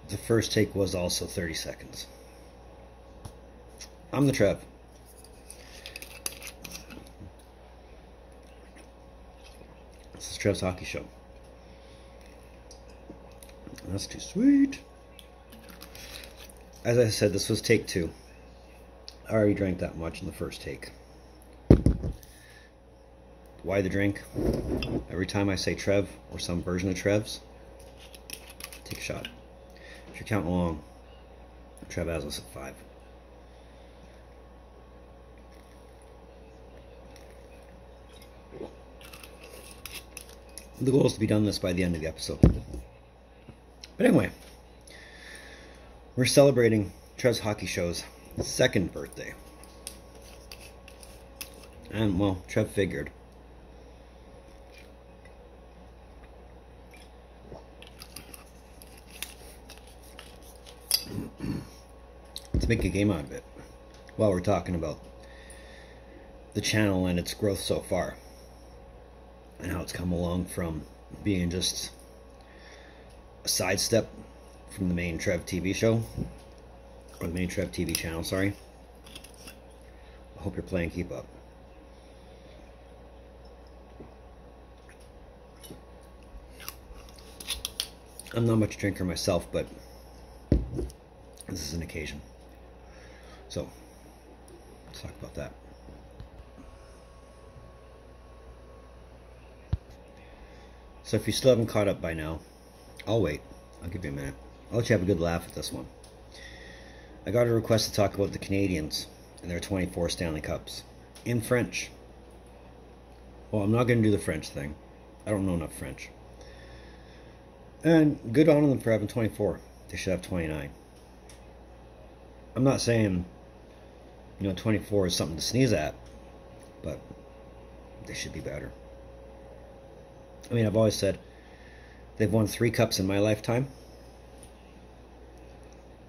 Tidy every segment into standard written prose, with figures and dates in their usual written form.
the first take was also 30 seconds. I'm the Trev. This is Trev's Hockey Show. That's too sweet. As I said, this was take 2. I already drank that much in the first take. Why the drink? Every time I say Trev or some version of Trevs, take a shot. If you're counting along, Trev has us at 5. The goal is to be done this by the end of the episode. But anyway, we're celebrating Trev's Hockey Show's 2nd birthday. And, well, Trev figured. Let's make a game out of it while we're talking about the channel and its growth so far. And how it's come along from being just a sidestep from the main Trev TV show. Or the main Trev TV channel, sorry. I hope you're playing keep up. I'm not much a drinker myself, but this is an occasion. So, let's talk about that. So if you still haven't caught up by now, I'll wait. I'll give you a minute. I'll let you have a good laugh at this one. I got a request to talk about the Canadians and their 24 Stanley Cups in French. Well, I'm not going to do the French thing. I don't know enough French. And good on them for having 24. They should have 29. I'm not saying, 24 is something to sneeze at, but they should be better. I mean, I've always said they've won 3 cups in my lifetime.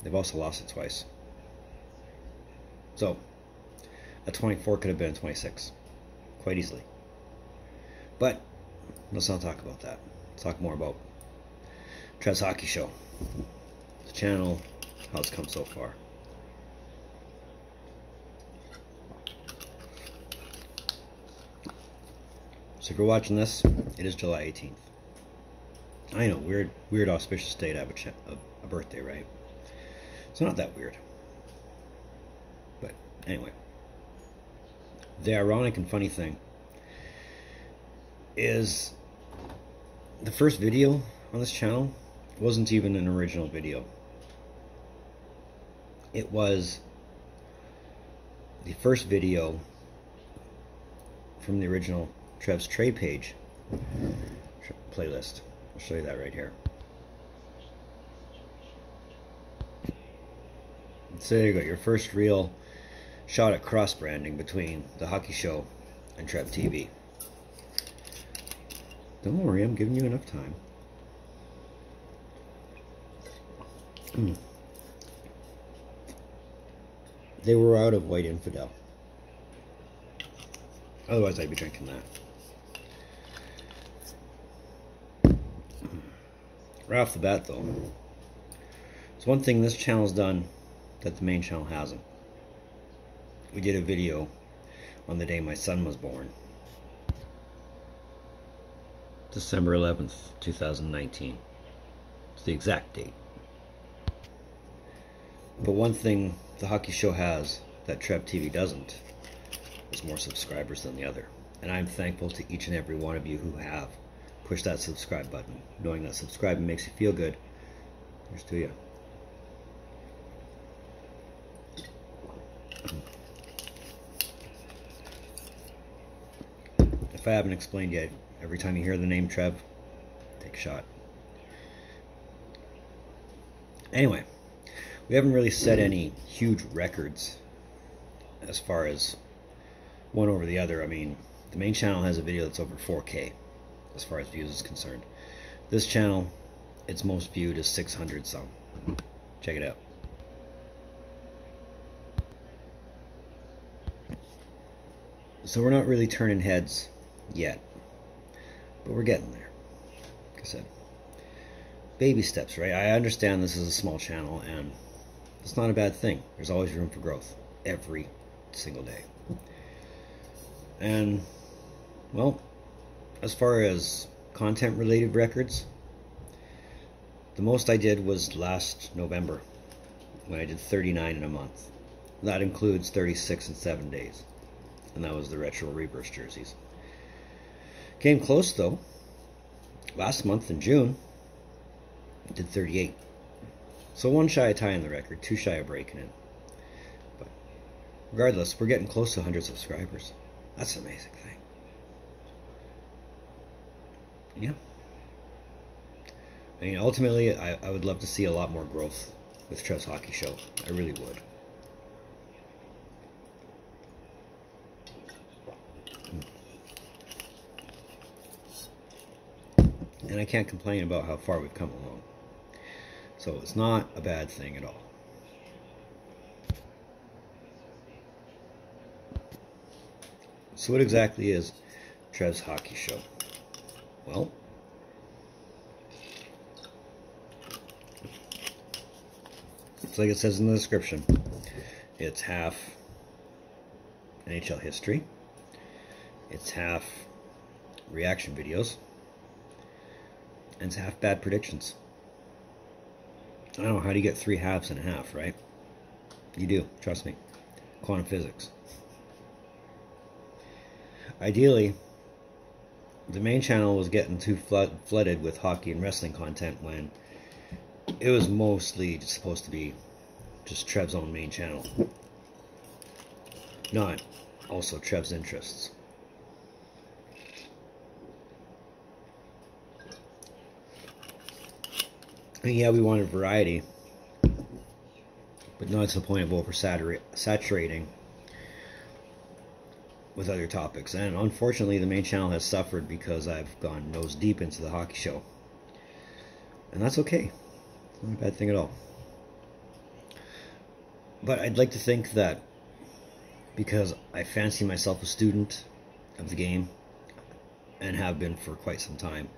They've also lost it twice. So, a 24 could have been a 26. Quite easily. But, let's not talk about that. Let's talk more about Trev's Hockey Show. The channel, how it's come so far. So if you're watching this, it is July 18th. I know, weird auspicious day to have a birthday, right? It's not that weird. But anyway, the ironic and funny thing is the first video on this channel wasn't even an original video. It was the first video from the original Trev's trade page playlist. I'll show you that right here. So there you go, your first real shot at cross-branding between the Hockey Show and Trev TV. Don't worry, I'm giving you enough time. They were out of White Infidel. Otherwise, I'd be drinking that. Right off the bat, though, there's one thing this channel's done that the main channel hasn't. We did a video on the day my son was born. December 11th, 2019. It's the exact date. But one thing the Hockey Show has that Trev TV doesn't is more subscribers than the other. And I'm thankful to each and every one of you who have pushed that subscribe button, knowing that subscribing makes you feel good. Here's to you. If I haven't explained yet, every time you hear the name Trev, take a shot. Anyway, we haven't really set any huge records as far as one over the other. I mean, the main channel has a video that's over 4K as far as views is concerned. This channel, its most viewed is 600 some. Check it out. So we're not really turning heads yet, but we're getting there. Like I said, baby steps, right? I understand this is a small channel, and it's not a bad thing. There's always room for growth every single day. And, well, as far as content-related records, the most I did was last November, when I did 39 in a month. That includes 36 in 7 days. And that was the retro reverse jerseys. Came close, though. Last month in June, I did 38. So 1 shy of tying the record, 2 shy of breaking it. But regardless, we're getting close to 100 subscribers. That's an amazing thing. Yeah. I mean, ultimately, I would love to see a lot more growth with Trev's Hockey Show. I really would. And I can't complain about how far we've come along. So it's not a bad thing at all. So what exactly is Trev's Hockey Show? Well, it's like it says in the description. It's half NHL history. It's half reaction videos. And it's half bad predictions. I don't know, how do you get 3 halves and a half, right? You do, trust me. Quantum physics. Ideally, the main channel was getting too flooded with hockey and wrestling content when it was mostly supposed to be just Trev's own main channel. Not also Trev's interests. And yeah, we wanted variety, but not to the point of oversaturating with other topics. And unfortunately, the main channel has suffered because I've gone nose deep into the hockey show. And that's okay. It's not a bad thing at all. But I'd like to think that because I fancy myself a student of the game, and have been for quite some time,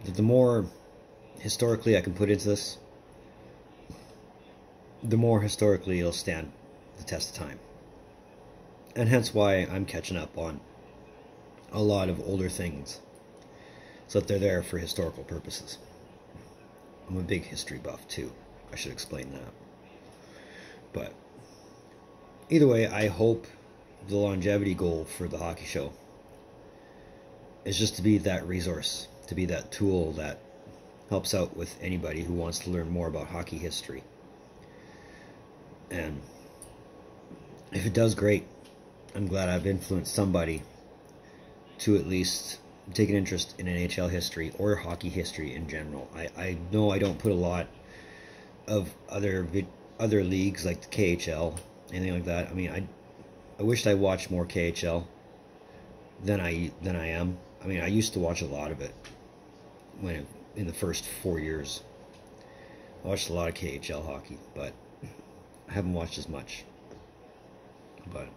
that the more historically I can put into this, the more historically it'll stand the test of time. And hence why I'm catching up on a lot of older things, so that they're there for historical purposes. I'm a big history buff too. I should explain that. But either way, I hope the longevity goal for the hockey show is just to be that resource, to be that tool that helps out with anybody who wants to learn more about hockey history. And if it does, great. I'm glad I've influenced somebody to at least take an interest in NHL history or hockey history in general. I know I don't put a lot of other leagues like the KHL, anything like that. I mean, I wished I watched more KHL than I am. I mean, I used to watch a lot of it in the first 4 years. I watched a lot of KHL hockey, but I haven't watched as much. But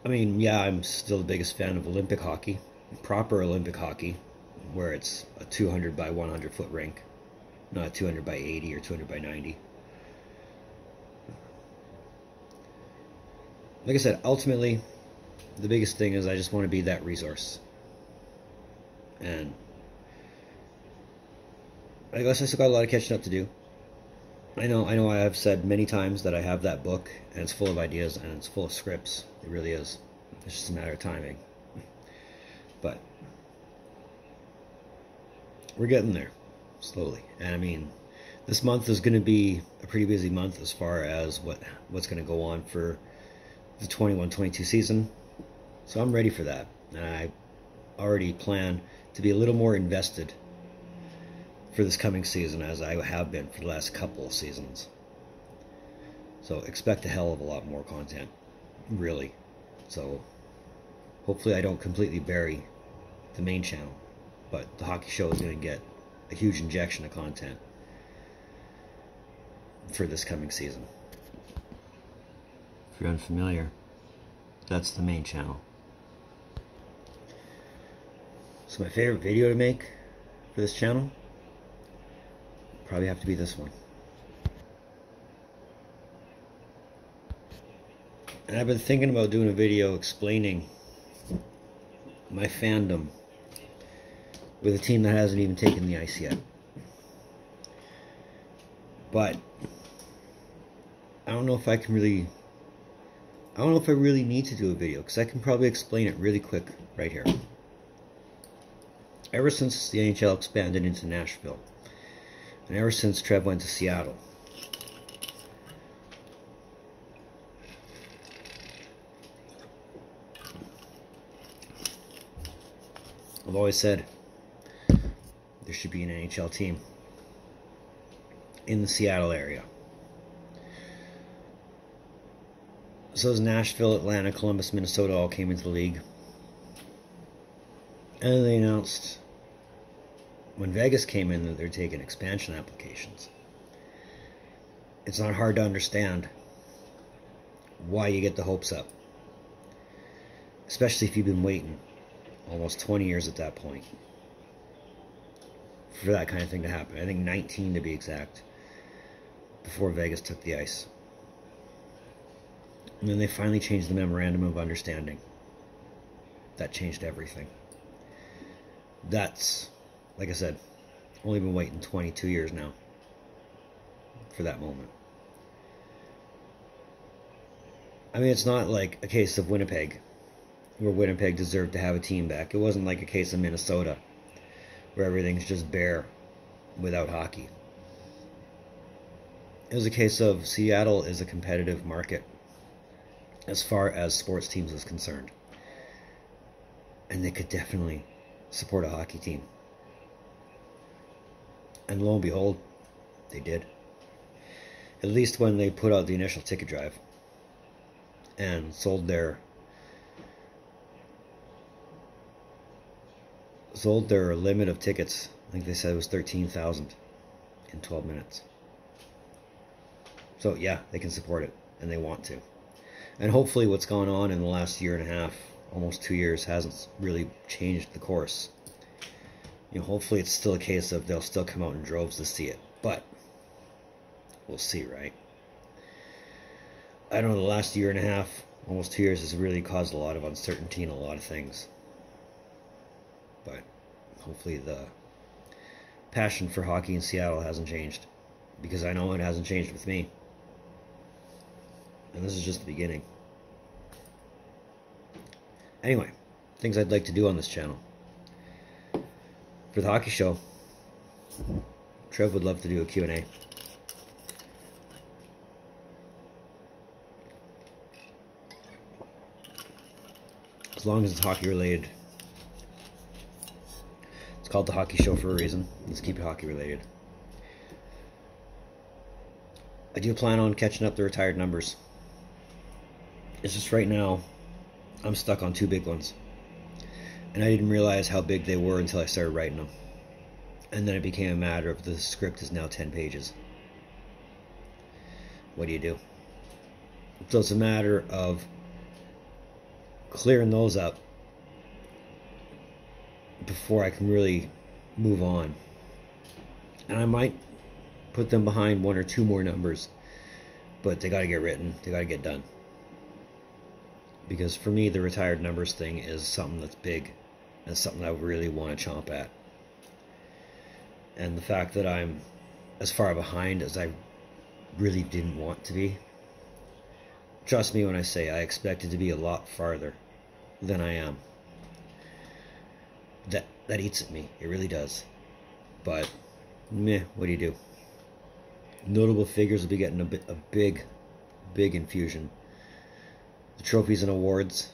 I mean, yeah, I'm still the biggest fan of Olympic hockey, proper Olympic hockey, where it's a 200 by 100 foot rink, not 200 by 80 or 200 by 90. Like I said, ultimately, the biggest thing is I just want to be that resource. And I guess I still got a lot of catching up to do. I know I have said many times that I have that book, and it's full of ideas, and it's full of scripts. It really is. It's just a matter of timing. But we're getting there, slowly. And I mean, this month is going to be a pretty busy month as far as what's going to go on for the 21-22 season. So I'm ready for that. And I already plan to be a little more invested for this coming season, as I have been for the last couple of seasons. So expect a hell of a lot more content, really. So hopefully I don't completely bury the main channel, but the hockey show is going to get a huge injection of content for this coming season. If you're unfamiliar, that's the main channel. So my favorite video to make for this channel probably have to be this one. And I've been thinking about doing a video explaining my fandom with a team that hasn't even taken the ice yet. But I don't know if I really need to do a video, because I can probably explain it really quick right here. Ever since the NHL expanded into Nashville, and ever since Trev went to Seattle, I've always said there should be an NHL team in the Seattle area. So as Nashville, Atlanta, Columbus, Minnesota all came into the league, and they announced when Vegas came in that they're taking expansion applications. It's not hard to understand why you get the hopes up, especially if you've been waiting almost 20 years at that point for that kind of thing to happen. I think 19 to be exact, before Vegas took the ice. And then they finally changed the memorandum of understanding. That changed everything. That's, like I said, only been waiting 22 years now for that moment. I mean, it's not like a case of Winnipeg, where Winnipeg deserved to have a team back. It wasn't like a case of Minnesota, where everything's just bare without hockey. It was a case of Seattle is a competitive market as far as sports teams is concerned, and they could definitely support a hockey team. And lo and behold, they did. At least when they put out the initial ticket drive and sold their limit of tickets. I think they said it was 13,000 in 12 minutes. So yeah, they can support it, and they want to. And hopefully what's gone on in the last year and a half, almost 2 years, hasn't really changed the course. You know, hopefully it's still a case of they'll still come out in droves to see it. But we'll see, right? I don't know, the last year and a half, almost 2 years, has really caused a lot of uncertainty in a lot of things. But hopefully the passion for hockey in Seattle hasn't changed, because I know it hasn't changed with me. And this is just the beginning. Anyway, things I'd like to do on this channel. For the hockey show, Trev would love to do a Q&A. As long as it's hockey related. It's called the hockey show for a reason. Let's keep it hockey related. I do plan on catching up the retired numbers. It's just right now, I'm stuck on 2 big ones. And I didn't realize how big they were until I started writing them. And then it became a matter of the script is now 10 pages. What do you do? So it's a matter of clearing those up before I can really move on. And I might put them behind 1 or 2 more numbers, but they got to get written, they got to get done. Because for me, the retired numbers thing is something that's big, and something I really want to chomp at. And the fact that I'm as far behind as I really didn't want to be, trust me when I say I expected to be a lot farther than I am. That eats at me, it really does. But meh, what do you do? Notable figures will be getting a big infusion. The trophies and awards,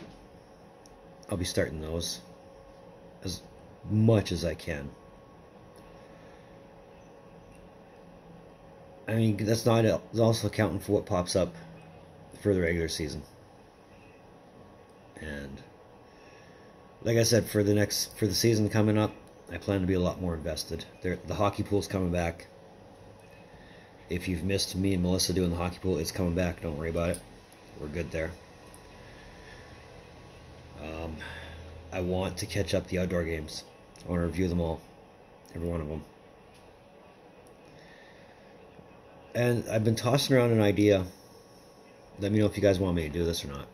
I'll be starting those as much as I can. I mean, that's not also accounting for what pops up for the regular season. And like I said, for the season coming up, I plan to be a lot more invested. The hockey pool's coming back. If you've missed me and Melissa doing the hockey pool, it's coming back. Don't worry about it. We're good there. I want to catch up the outdoor games. I want to review them all, every one of them. And I've been tossing around an idea. Let me know if you guys want me to do this or not.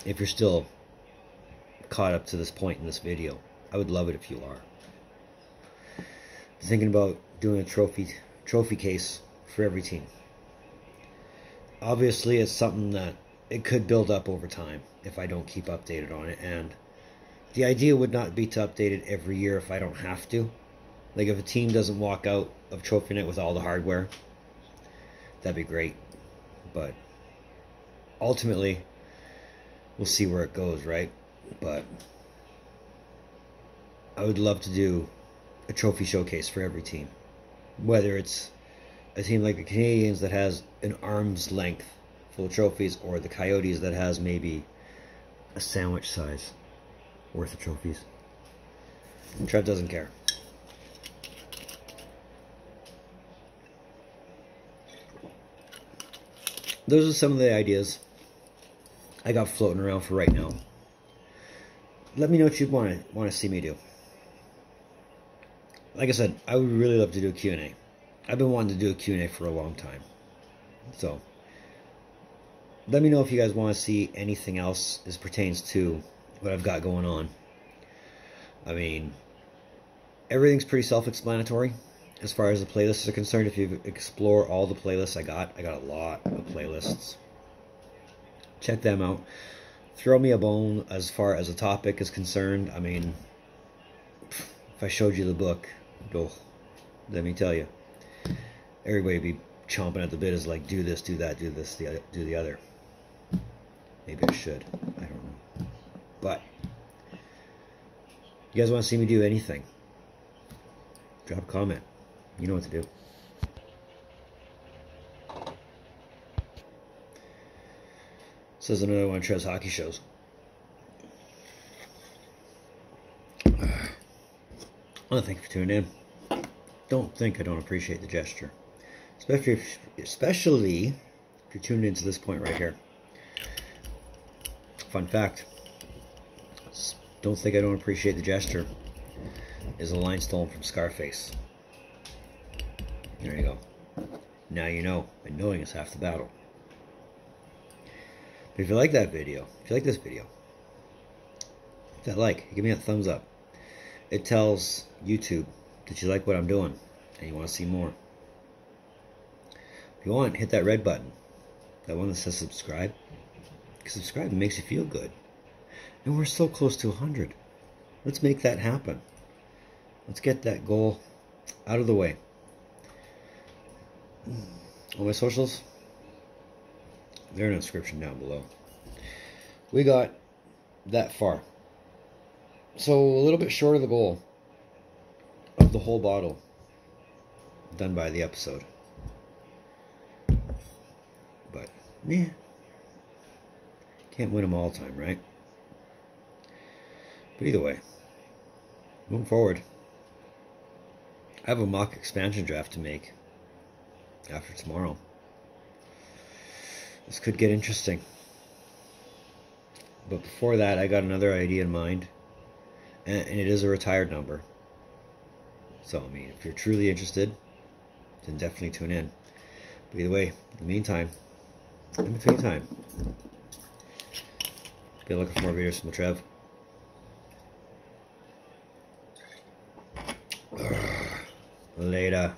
If you're still caught up to this point in this video, I would love it if you are. Thinking about doing a trophy case for every team. Obviously, it's something that it could build up over time if I don't keep updated on it, and the idea would not be to update it every year if I don't have to. Like if a team doesn't walk out of Trophy Night with all the hardware, that'd be great. But ultimately, we'll see where it goes, right? But I would love to do a trophy showcase for every team. Whether it's a team like the Canadians that has an arm's length full of trophies, or the Coyotes that has maybe a sandwich size worth of trophies. Trev doesn't care. Those are some of the ideas I got floating around for right now. Let me know what you'd want to see me do. Like I said, I would really love to do a Q&A. I've been wanting to do a Q&A for a long time. So, let me know if you guys want to see anything else as pertains to what I've got going on. I mean, everything's pretty self-explanatory as far as the playlists are concerned. If you explore all the playlists I got a lot of playlists. Check them out. Throw me a bone as far as a topic is concerned. I mean, if I showed you the book, oh, let me tell you, everybody would be chomping at the bit, is like, do this, do that, do this, do the other. Maybe I should. I don't know. But you guys want to see me do anything, drop a comment. You know what to do. Says another one of Trev's hockey shows. I want to thank you for tuning in. Don't think I don't appreciate the gesture. Especially if you're tuned into this point right here. Fun fact. Don't think I don't appreciate the gesture is a line stolen from Scarface. There you go. Now you know, and knowing is half the battle. But if you like that video, if you like this video, hit that like, give me a thumbs up. It tells YouTube that you like what I'm doing and you want to see more. If you want, hit that red button, that one that says subscribe. Because subscribing makes you feel good. And we're so close to 100. Let's make that happen. Let's get that goal out of the way. All my socials, they're in the description down below. We got that far. So a little bit short of the goal of the whole bottle done by the episode. But, yeah. Can't win them all the time, right? But either way, moving forward, I have a mock expansion draft to make after tomorrow. This could get interesting. But before that, I got another idea in mind. And it is a retired number. So, I mean, if you're truly interested, then definitely tune in. But either way, in the meantime, in between time, be looking for more videos from the Trev. Later.